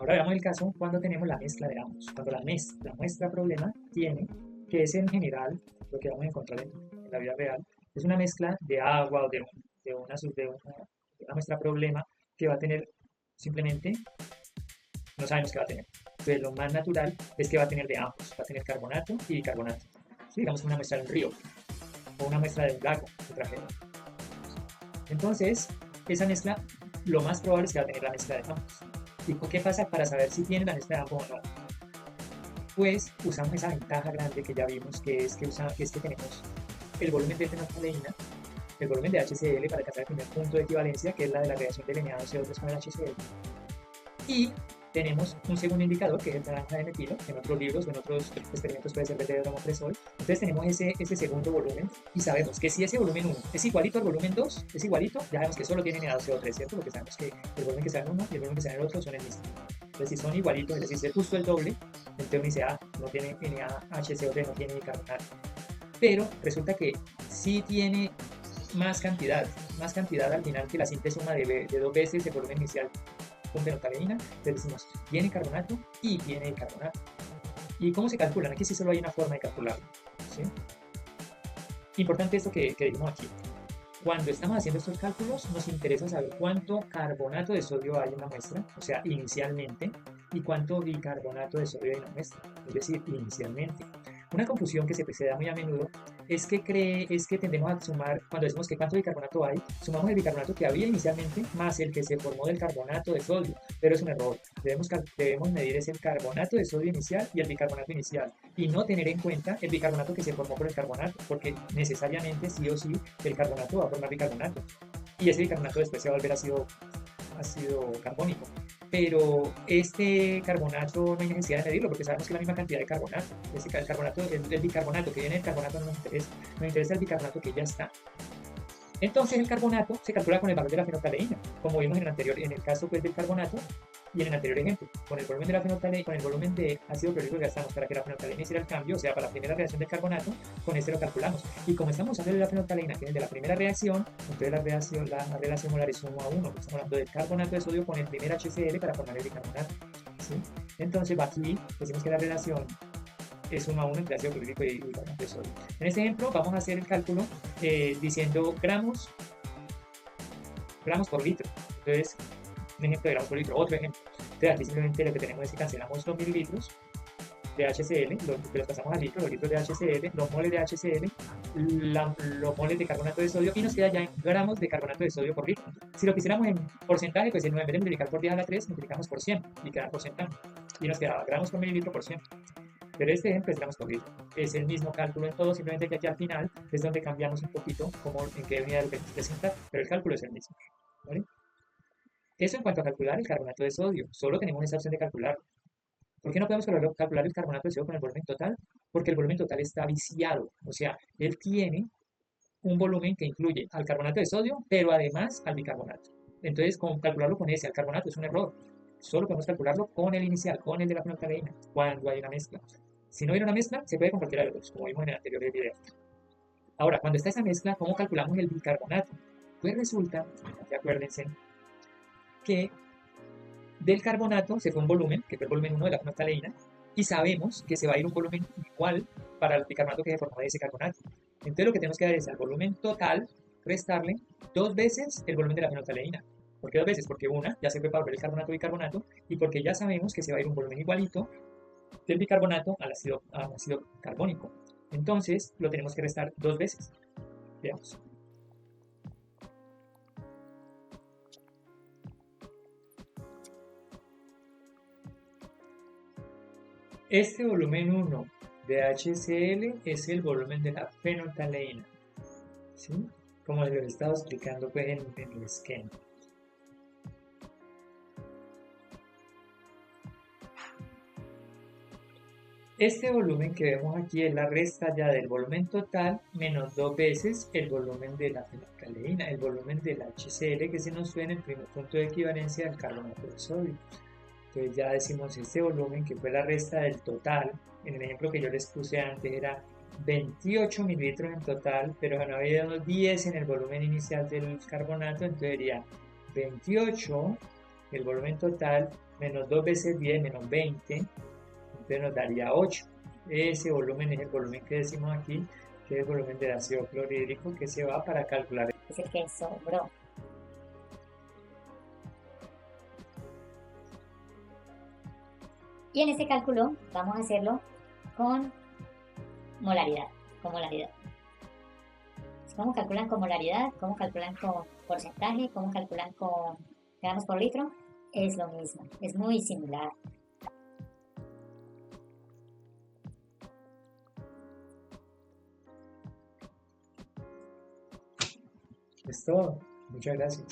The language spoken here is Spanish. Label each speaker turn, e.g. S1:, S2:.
S1: Ahora veamos el caso cuando tenemos la mezcla de ambos. Cuando la muestra problema tiene, que es en general lo que vamos a encontrar en la vida real, es una mezcla de agua o de una muestra problema que va a tener simplemente, no sabemos qué va a tener. Entonces lo más natural es que va a tener de ambos, va a tener carbonato y bicarbonato. ¿Sí? Digamos una muestra de un río o una muestra de un lago que trajeron. Entonces, esa mezcla, lo más probable es que va a tener la mezcla de ambos. ¿Y qué pasa para saber si tiene la mezcla de ambos o no? Pues usamos esa ventaja grande que ya vimos, que es que tenemos el volumen de fenolftaleína, el volumen de HCl para alcanzar el primer punto de equivalencia, que es la de la reacción del NaOCO2 con el HCl. Y tenemos un segundo indicador, que es el naranja de metilo, que en otros libros o en otros experimentos puede ser BT-bromopresol. Entonces tenemos ese segundo volumen y sabemos que si ese volumen 1 es igualito al volumen 2, es igualito, ya sabemos que solo tiene NaOCO3, ¿cierto? Porque sabemos que el volumen que sea en uno y el volumen que sea en el otro son el mismo. Entonces si son igualitos, es decir, si es justo el doble, entonces uno dice, no tiene NaHCO3, no tiene bicarbonato. Pero resulta que sí tiene más cantidad al final que la simple suma de dos veces el volumen inicial con fenolftaleína. Entonces decimos, tiene carbonato y tiene carbonato. ¿Y cómo se calculan? Aquí sí solo hay una forma de calcularlo. ¿Sí? Importante esto que dijimos aquí. Cuando estamos haciendo estos cálculos, nos interesa saber cuánto carbonato de sodio hay en la muestra, o sea, inicialmente, y cuánto bicarbonato de sodio hay en la muestra, es decir, inicialmente. Una confusión que se da muy a menudo es que tendemos a sumar, cuando decimos que cuánto bicarbonato hay, sumamos el bicarbonato que había inicialmente más el que se formó del carbonato de sodio, pero es un error. Debemos medir ese carbonato de sodio inicial y el bicarbonato inicial, y no tener en cuenta el bicarbonato que se formó por el carbonato, porque necesariamente sí o sí el carbonato va a formar bicarbonato, y ese bicarbonato después se va a volver ácido carbónico. Pero este carbonato no hay necesidad de medirlo porque sabemos que es la misma cantidad de carbonato. El bicarbonato que viene del carbonato no nos interesa el bicarbonato que ya está. Entonces el carbonato se calcula con el valor de la fenolftaleína, como vimos en el caso pues, del carbonato y en el anterior ejemplo, con el volumen de la fenolftaleína, con el volumen de ácido clorhídrico que gastamos para que la fenolftaleína hiciera el cambio, o sea, para la primera reacción del carbonato, con este lo calculamos. Y como estamos usando la fenolftaleína, que es de la primera reacción, entonces la relación molar es 1 a 1, estamos hablando del carbonato de sodio con el primer HCl para formar el bicarbonato. ¿Sí? Entonces aquí decimos que la relación es 1 a 1 entre ácido clorhídrico y bicarbonato de sodio. En este ejemplo vamos a hacer el cálculo diciendo gramos por litro. Entonces, un ejemplo de gramos por litro, otro ejemplo. Entonces, aquí simplemente lo que tenemos es que cancelamos los mililitros de HCl, los pasamos a litros, los litros de HCl, los moles de HCl, los moles de carbonato de sodio, y nos queda ya en gramos de carbonato de sodio por litro. Si lo quisiéramos en porcentaje, pues en vez de multiplicar por 10 a la 3, multiplicamos por 100 y queda porcentaje. Y nos queda gramos por mililitro por 100. Pero este ejemplo es gramos por litro. Es el mismo cálculo en todo, simplemente que aquí al final es donde cambiamos un poquito en qué unidad lo queremos presentar, pero el cálculo es el mismo. ¿Vale? Eso en cuanto a calcular el carbonato de sodio. Solo tenemos esa opción de calcularlo. ¿Por qué no podemos calcular el carbonato de sodio con el volumen total? Porque el volumen total está viciado. O sea, él tiene un volumen que incluye al carbonato de sodio, pero además al bicarbonato. Entonces, calcularlo con ese al carbonato es un error. Solo podemos calcularlo con el inicial, con el de la fenolftaleína, cuando hay una mezcla. Si no hay una mezcla, se puede con cualquiera de los dos, como vimos en el anterior video. Ahora, cuando está esa mezcla, ¿cómo calculamos el bicarbonato? Pues resulta, que acuérdense, que del carbonato se fue un volumen, que fue el volumen 1 de la fenolftaleína, y sabemos que se va a ir un volumen igual para el bicarbonato que se formó de ese carbonato. Entonces lo que tenemos que dar es al volumen total restarle dos veces el volumen de la fenolftaleína. ¿Por qué dos veces? Porque una ya se fue para volver el carbonato bicarbonato, y porque ya sabemos que se va a ir un volumen igualito del bicarbonato al ácido carbónico. Entonces lo tenemos que restar dos veces. Veamos. Este volumen 1 de HCl es el volumen de la fenolftaleína, ¿sí? Como les he estado explicando pues, en el esquema. Este volumen que vemos aquí es la resta ya del volumen total menos dos veces el volumen de la fenolftaleína, el volumen del HCl que se nos fue en el primer punto de equivalencia del carbonato de sodio. Entonces ya decimos este volumen que fue la resta del total. En el ejemplo que yo les puse antes era 28 mililitros en total, pero no había dado 10 en el volumen inicial del carbonato, entonces sería 28 el volumen total Menos 2 veces 10 menos 20, entonces nos daría 8. Ese volumen es el volumen que decimos aquí, que es el volumen del ácido clorhídrico que se va para calcular.
S2: Es el que sobró. Y en este cálculo vamos a hacerlo con molaridad, con molaridad. ¿Cómo calculan con molaridad? ¿Cómo calculan con porcentaje? ¿Cómo calculan con gramos por litro? Es lo mismo, es muy similar.
S1: Es todo. Muchas gracias.